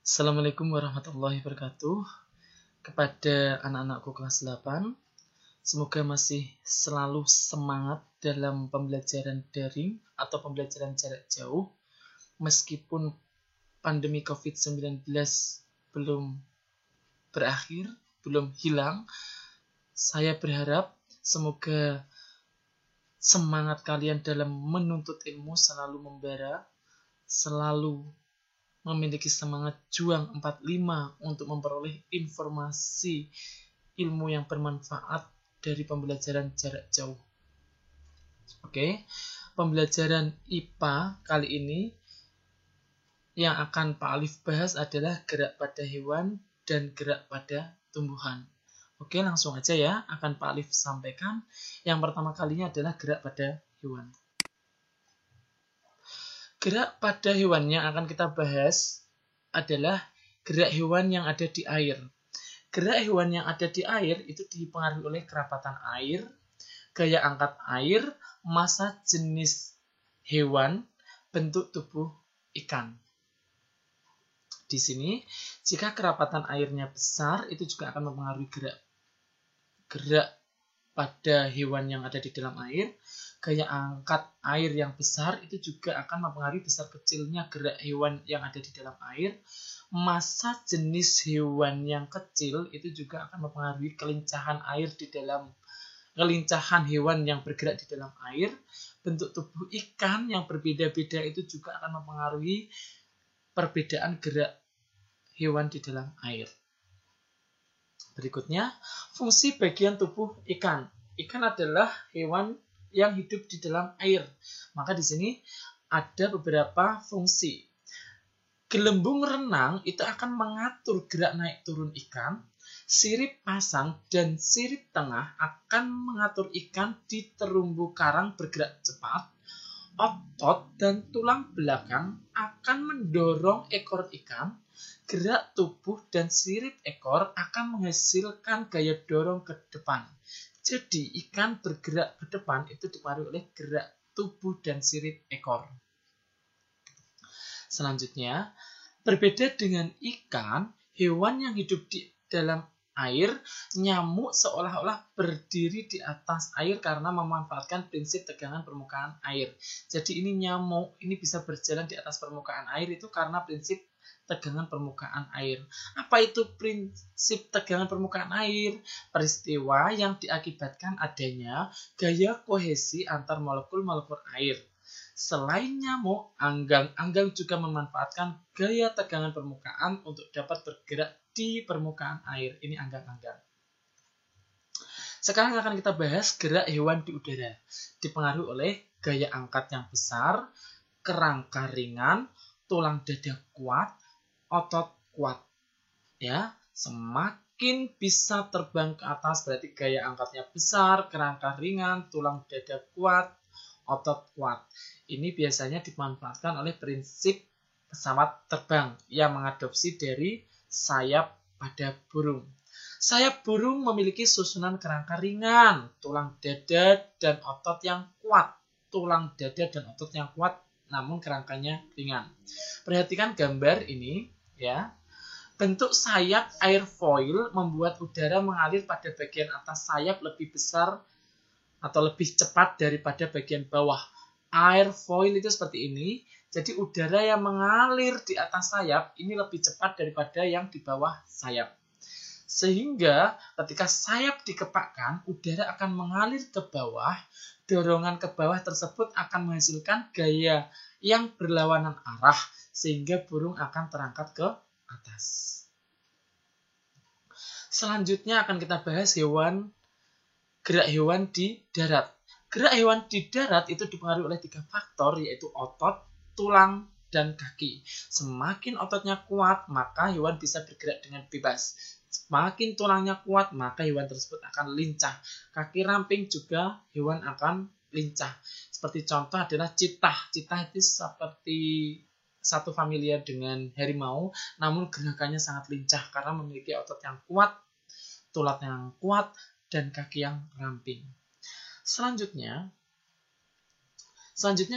Assalamualaikum warahmatullahi wabarakatuh. Kepada anak-anakku kelas 8, semoga masih selalu semangat dalam pembelajaran daring atau pembelajaran jarak jauh. Meskipun pandemi COVID-19 belum berakhir, belum hilang, saya berharap semoga semangat kalian dalam menuntut ilmu selalu membara, selalu memiliki semangat juang 45 untuk memperoleh informasi ilmu yang bermanfaat dari pembelajaran jarak jauh. Oke, pembelajaran IPA kali ini yang akan Pak Alif bahas adalah gerak pada hewan dan gerak pada tumbuhan. Oke, langsung aja ya, akan Pak Alif sampaikan. Yang pertama kalinya adalah gerak pada hewan. Gerak pada hewan yang akan kita bahas adalah gerak hewan yang ada di air. Gerak hewan yang ada di air itu dipengaruhi oleh kerapatan air, gaya angkat air, massa jenis hewan, bentuk tubuh ikan. Di sini, jika kerapatan airnya besar, itu juga akan mempengaruhi gerak pada hewan yang ada di dalam air. Gaya angkat air yang besar itu juga akan mempengaruhi besar kecilnya gerak hewan yang ada di dalam air. Massa jenis hewan yang kecil itu juga akan mempengaruhi kelincahan hewan yang bergerak di dalam air. Bentuk tubuh ikan yang berbeda-beda itu juga akan mempengaruhi perbedaan gerak hewan di dalam air. Berikutnya, fungsi bagian tubuh ikan. Ikan adalah hewan yang hidup di dalam air. Maka di sini ada beberapa fungsi. Gelembung renang itu akan mengatur gerak naik turun ikan. Sirip pasang dan sirip tengah akan mengatur ikan di terumbu karang bergerak cepat. Otot dan tulang belakang akan mendorong ekor ikan. Gerak tubuh dan sirip ekor akan menghasilkan gaya dorong ke depan. Jadi ikan bergerak ke depan itu dipengaruhi oleh gerak tubuh dan sirip ekor. Selanjutnya, berbeda dengan ikan, hewan yang hidup di dalam air, nyamuk seolah-olah berdiri di atas air karena memanfaatkan prinsip tegangan permukaan air. Jadi ini nyamuk, ini bisa berjalan di atas permukaan air itu karena prinsip tegangan permukaan air. Apa itu prinsip tegangan permukaan air? Peristiwa yang diakibatkan adanya gaya kohesi antar molekul-molekul air. Selain nyamuk, anggang juga memanfaatkan gaya tegangan permukaan untuk dapat bergerak di permukaan air. Ini anggang-anggang. Sekarang akan kita bahas gerak hewan di udara. Dipengaruhi oleh gaya angkat yang besar, kerangka ringan, tulang dada kuat, otot kuat. Ya, semakin bisa terbang ke atas berarti gaya angkatnya besar, kerangka ringan, tulang dada kuat, otot kuat. Ini biasanya dimanfaatkan oleh prinsip pesawat terbang yang mengadopsi dari sayap pada burung. Sayap burung memiliki susunan kerangka ringan, tulang dada dan otot yang kuat. Tulang dada dan otot yang kuat namun kerangkanya ringan. Perhatikan gambar ini ya. Bentuk sayap airfoil membuat udara mengalir pada bagian atas sayap lebih besar atau lebih cepat daripada bagian bawah. Airfoil itu seperti ini. Jadi udara yang mengalir di atas sayap ini lebih cepat daripada yang di bawah sayap. Sehingga ketika sayap dikepakkan, udara akan mengalir ke bawah. Dorongan ke bawah tersebut akan menghasilkan gaya yang berlawanan arah sehingga burung akan terangkat ke atas. Selanjutnya akan kita bahas gerak hewan di darat. Gerak hewan di darat itu dipengaruhi oleh 3 faktor, yaitu otot, tulang, dan kaki. Semakin ototnya kuat, maka hewan bisa bergerak dengan bebas. Semakin tulangnya kuat, maka hewan tersebut akan lincah. Kaki ramping juga hewan akan lincah. Seperti contoh adalah citah. Citah itu seperti satu familia dengan harimau, namun gerakannya sangat lincah karena memiliki otot yang kuat, tulang yang kuat, dan kaki yang ramping. Selanjutnya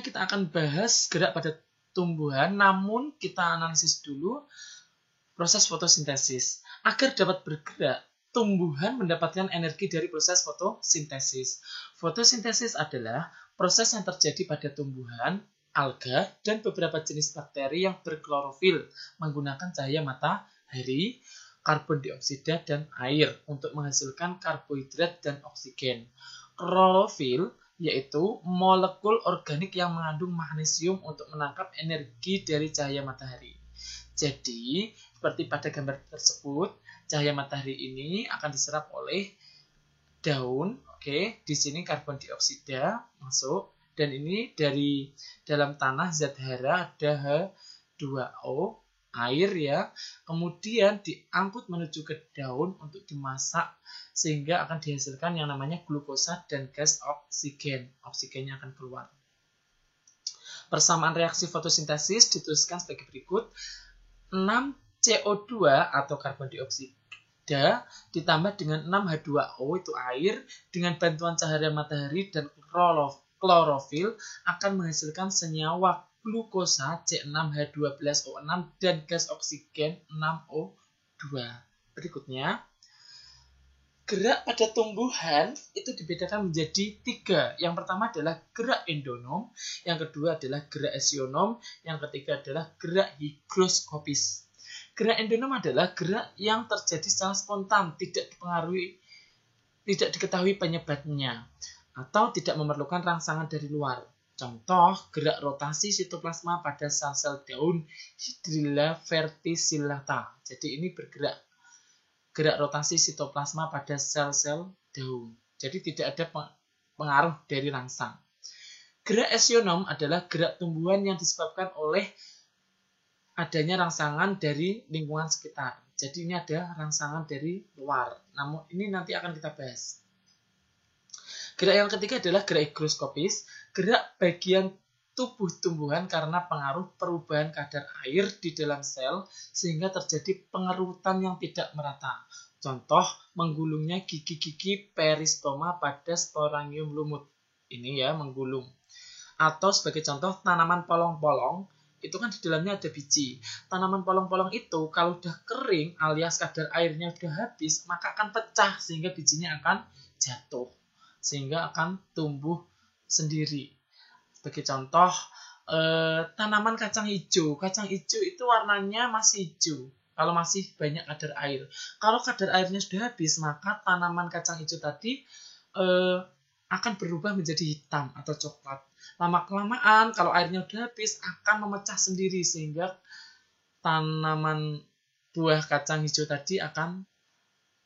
kita akan bahas gerak pada tumbuhan, namun kita analisis dulu Proses fotosintesis. Agar dapat bergerak, tumbuhan mendapatkan energi dari proses fotosintesis. Fotosintesis adalah proses yang terjadi pada tumbuhan, alga, dan beberapa jenis bakteri yang berklorofil menggunakan cahaya matahari, karbon dioksida, dan air untuk menghasilkan karbohidrat dan oksigen. Klorofil yaitu molekul organik yang mengandung magnesium untuk menangkap energi dari cahaya matahari. Jadi, seperti pada gambar tersebut, cahaya matahari ini akan diserap oleh daun. Oke, di sini karbon dioksida masuk, dan ini dari dalam tanah zat hara ada H2O, air ya. Kemudian diangkut menuju ke daun untuk dimasak sehingga akan dihasilkan yang namanya glukosa dan gas oksigen. Oksigennya akan keluar. Persamaan reaksi fotosintesis dituliskan sebagai berikut. 6 CO2 atau karbon dioksida ditambah dengan 6 H2O itu air dengan bantuan cahaya matahari dan klorofil akan menghasilkan senyawa glukosa C6H12O6 dan gas oksigen 6O2. Berikutnya, gerak pada tumbuhan itu dibedakan menjadi 3. Yang pertama adalah gerak endonom, yang kedua adalah gerak esionom, yang ketiga adalah gerak higroskopis. Gerak endonom adalah gerak yang terjadi secara spontan, tidak diketahui penyebabnya, atau tidak memerlukan rangsangan dari luar. Contoh, gerak rotasi sitoplasma pada sel-sel daun Hydrilla verticillata. Jadi ini bergerak. Gerak rotasi sitoplasma pada sel-sel daun. Jadi tidak ada pengaruh dari rangsang. Gerak esionom adalah gerak tumbuhan yang disebabkan oleh adanya rangsangan dari lingkungan sekitar. Jadi ini ada rangsangan dari luar. Namun ini nanti akan kita bahas. Gerak yang ketiga adalah gerak higroskopis. Gerak bagian tubuh tumbuhan karena pengaruh perubahan kadar air di dalam sel sehingga terjadi pengerutan yang tidak merata. Contoh, menggulungnya gigi-gigi peristoma pada sporangium lumut. Ini ya, menggulung. Atau sebagai contoh, tanaman polong-polong, itu kan di dalamnya ada biji. Tanaman polong-polong itu kalau udah kering alias kadar airnya udah habis, maka akan pecah sehingga bijinya akan jatuh. Sehingga akan tumbuh sendiri. Sebagai contoh, tanaman kacang hijau. Kacang hijau itu warnanya masih hijau kalau masih banyak kadar air. Kalau kadar airnya sudah habis, maka tanaman kacang hijau tadi akan berubah menjadi hitam atau coklat. Lama-kelamaan kalau airnya sudah habis akan memecah sendiri sehingga tanaman buah kacang hijau tadi akan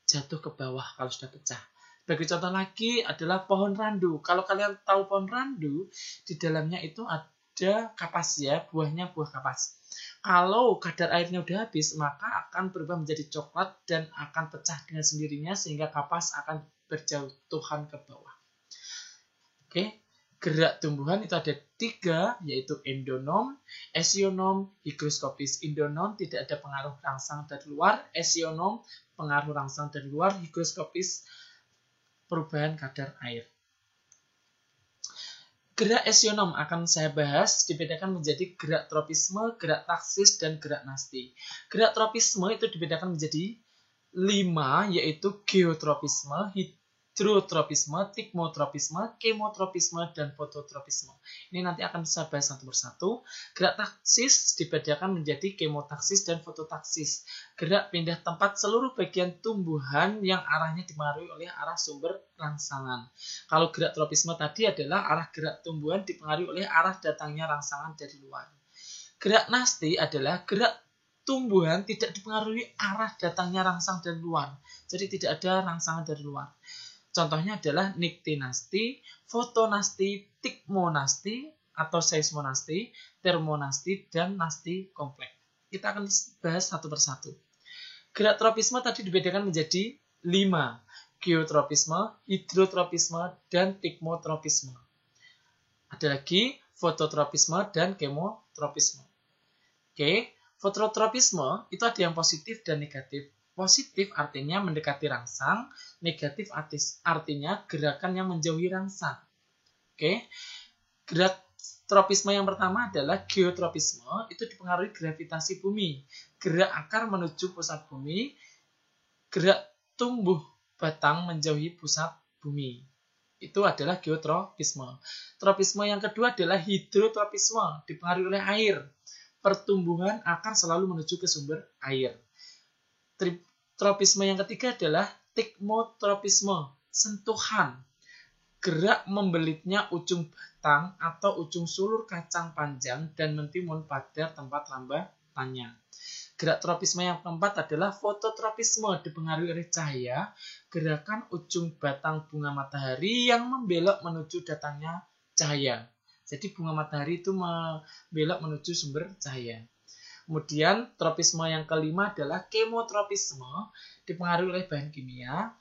jatuh ke bawah kalau sudah pecah. Sebagai contoh lagi adalah pohon randu. Kalau kalian tahu pohon randu, di dalamnya itu ada kapas ya, buahnya buah kapas. Kalau kadar airnya udah habis, maka akan berubah menjadi coklat dan akan pecah dengan sendirinya sehingga kapas akan berjatuhan ke bawah. Oke, gerak tumbuhan itu ada 3, yaitu endonom, esionom, higroskopis. Endonom tidak ada pengaruh rangsang dari luar, esionom pengaruh rangsang dari luar, higroskopis perubahan kadar air. Gerak esionom akan saya bahas dibedakan menjadi gerak tropisme, gerak taksis, dan gerak nasti. Gerak tropisme itu dibedakan menjadi 5, yaitu geotropisme, hidrotropisme, tikmotropisme, kemotropisme, dan fototropisme. Ini nanti akan saya bahas satu persatu. Gerak taksis dibedakan menjadi kemotaksis dan fototaksis. Gerak pindah tempat seluruh bagian tumbuhan yang arahnya dipengaruhi oleh arah sumber rangsangan. Kalau gerak tropisme tadi adalah arah gerak tumbuhan dipengaruhi oleh arah datangnya rangsangan dari luar. Gerak nasti adalah gerak tumbuhan tidak dipengaruhi arah datangnya rangsang dari luar. Jadi tidak ada rangsangan dari luar. Contohnya adalah niktinasti, fotonasti, tikmonasti atau seismonasti, termonasti, dan nasti kompleks. Kita akan bahas satu persatu. Gerak tropisme tadi dibedakan menjadi 5. Geotropisme, hidrotropisme, dan tikmotropisme. Ada lagi fototropisme dan kemotropisme. Oke, fototropisme itu ada yang positif dan negatif. Positif artinya mendekati rangsang, negatif artinya gerakan yang menjauhi rangsang. Oke, gerak tropisme yang pertama adalah geotropisme, itu dipengaruhi gravitasi bumi, gerak akar menuju pusat bumi, gerak tumbuh batang menjauhi pusat bumi. Itu adalah geotropisme. Tropisme yang kedua adalah hidrotropisme, dipengaruhi oleh air. Pertumbuhan akar selalu menuju ke sumber air. Tropisme yang ketiga adalah tikmotropisme, sentuhan. Gerak membelitnya ujung batang atau ujung sulur kacang panjang dan mentimun pada tempat lambatannya. Gerak tropisme yang keempat adalah fototropisme, dipengaruhi oleh cahaya, gerakan ujung batang bunga matahari yang membelok menuju datangnya cahaya. Jadi bunga matahari itu membelok menuju sumber cahaya. Kemudian tropisme yang kelima adalah kemotropisme, dipengaruhi oleh bahan kimia,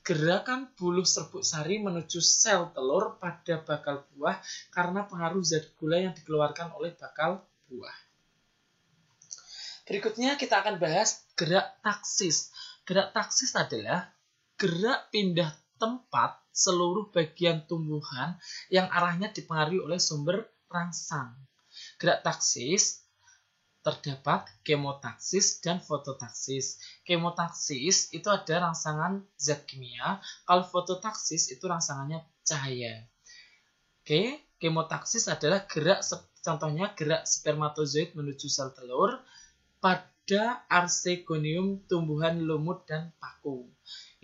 gerakan buluh serbuk sari menuju sel telur pada bakal buah karena pengaruh zat gula yang dikeluarkan oleh bakal buah. Berikutnya kita akan bahas gerak taksis. Gerak taksis adalah gerak pindah tempat seluruh bagian tumbuhan yang arahnya dipengaruhi oleh sumber rangsang. Gerak taksis terdapat kemotaksis dan fototaksis. Kemotaksis itu ada rangsangan zat kimia, kalau fototaksis itu rangsangannya cahaya. Oke, kemotaksis adalah contohnya gerak spermatozoid menuju sel telur pada arsegonium tumbuhan lumut dan paku.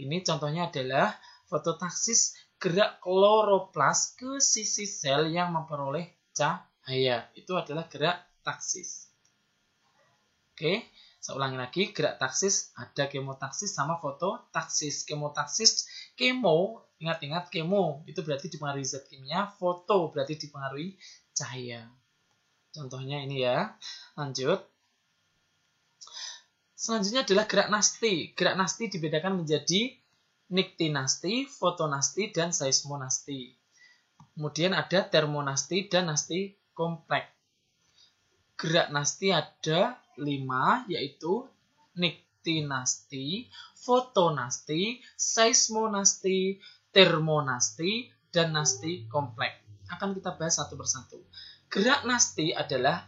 Ini contohnya adalah fototaksis, gerak kloroplas ke sisi sel yang memperoleh cahaya. Itu adalah gerak taksis. Oke, saya ulangi lagi, gerak taksis ada kemotaksis sama fototaksis. Kemotaksis, kemo, ingat-ingat kemo, itu berarti dipengaruhi zat kimia, foto berarti dipengaruhi cahaya. Contohnya ini ya, lanjut. Selanjutnya adalah gerak nasti. Gerak nasti dibedakan menjadi niktinasti, fotonasti, dan seismonasti. Kemudian ada termonasti dan nasti kompleks. Gerak nasti ada 5, yaitu niktinasti, fotonasti, seismonasti, termonasti, dan nasti kompleks. Akan kita bahas satu persatu. Gerak nasti adalah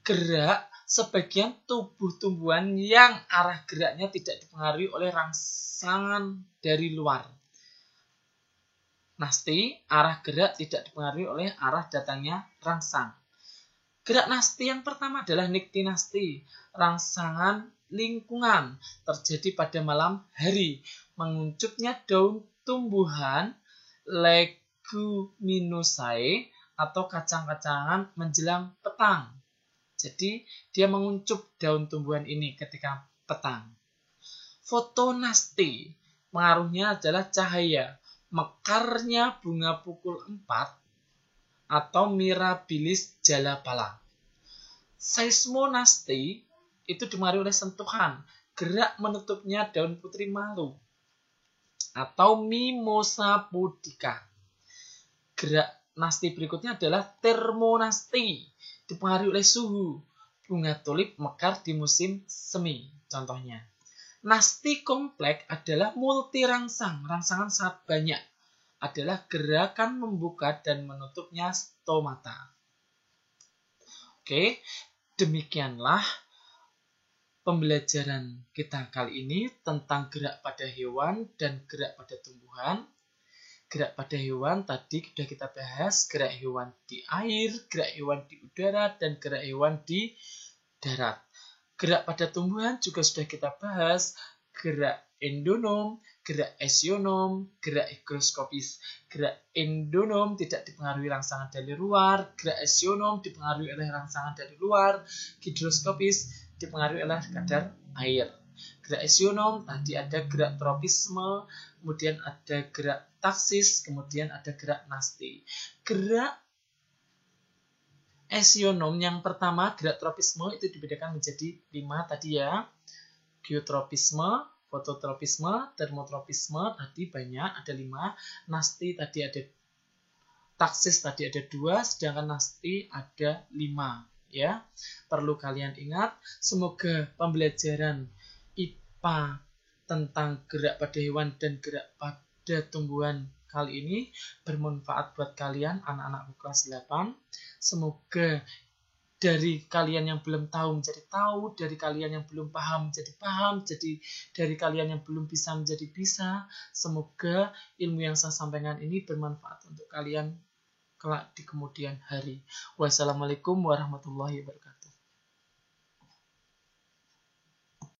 gerak sebagian tubuh tumbuhan yang arah geraknya tidak dipengaruhi oleh rangsangan dari luar. Nasti, arah gerak tidak dipengaruhi oleh arah datangnya rangsang. Gerak nasti yang pertama adalah niktinasti, rangsangan lingkungan, terjadi pada malam hari, menguncupnya daun tumbuhan leguminosae atau kacang-kacangan menjelang petang. Jadi dia menguncup daun tumbuhan ini ketika petang. Fotonasti, pengaruhnya adalah cahaya, mekarnya bunga pukul 4 atau mirabilis jalapala. Seismonasti itu dipengaruhi oleh sentuhan, gerak menutupnya daun putri malu atau mimosa pudica. Gerak nasti berikutnya adalah termonasti, dipengaruhi oleh suhu, bunga tulip mekar di musim semi, contohnya. Nasti kompleks adalah multirangsang, rangsangan sangat banyak, adalah gerakan membuka dan menutupnya stomata. Oke, demikianlah pembelajaran kita kali ini tentang gerak pada hewan dan gerak pada tumbuhan. Gerak pada hewan tadi sudah kita bahas, gerak hewan di air, gerak hewan di udara, dan gerak hewan di darat. Gerak pada tumbuhan juga sudah kita bahas, gerak endonom, gerak esionom, gerak higroskopis. Gerak endonom tidak dipengaruhi rangsangan dari luar, gerak esionom dipengaruhi oleh rangsangan dari luar, hidroskopis dipengaruhi oleh kadar air. Gerak esionom tadi ada gerak tropisme, kemudian ada gerak taksis, kemudian ada gerak nasti. Gerak esionom yang pertama, gerak tropisme itu dibedakan menjadi 5 tadi ya. Geotropisme, fototropisme, termotropisme tadi banyak, ada 5. Nasti tadi ada, taksis tadi ada 2, sedangkan nasti ada 5 ya. Perlu kalian ingat. Semoga pembelajaran IPA tentang gerak pada hewan dan gerak pada tumbuhan kali ini bermanfaat buat kalian anak-anakku kelas 8. Semoga dari kalian yang belum tahu menjadi tahu, dari kalian yang belum paham menjadi paham, jadi dari kalian yang belum bisa menjadi bisa. Semoga ilmu yang saya sampaikan ini bermanfaat untuk kalian kelak di kemudian hari. Wassalamualaikum warahmatullahi wabarakatuh.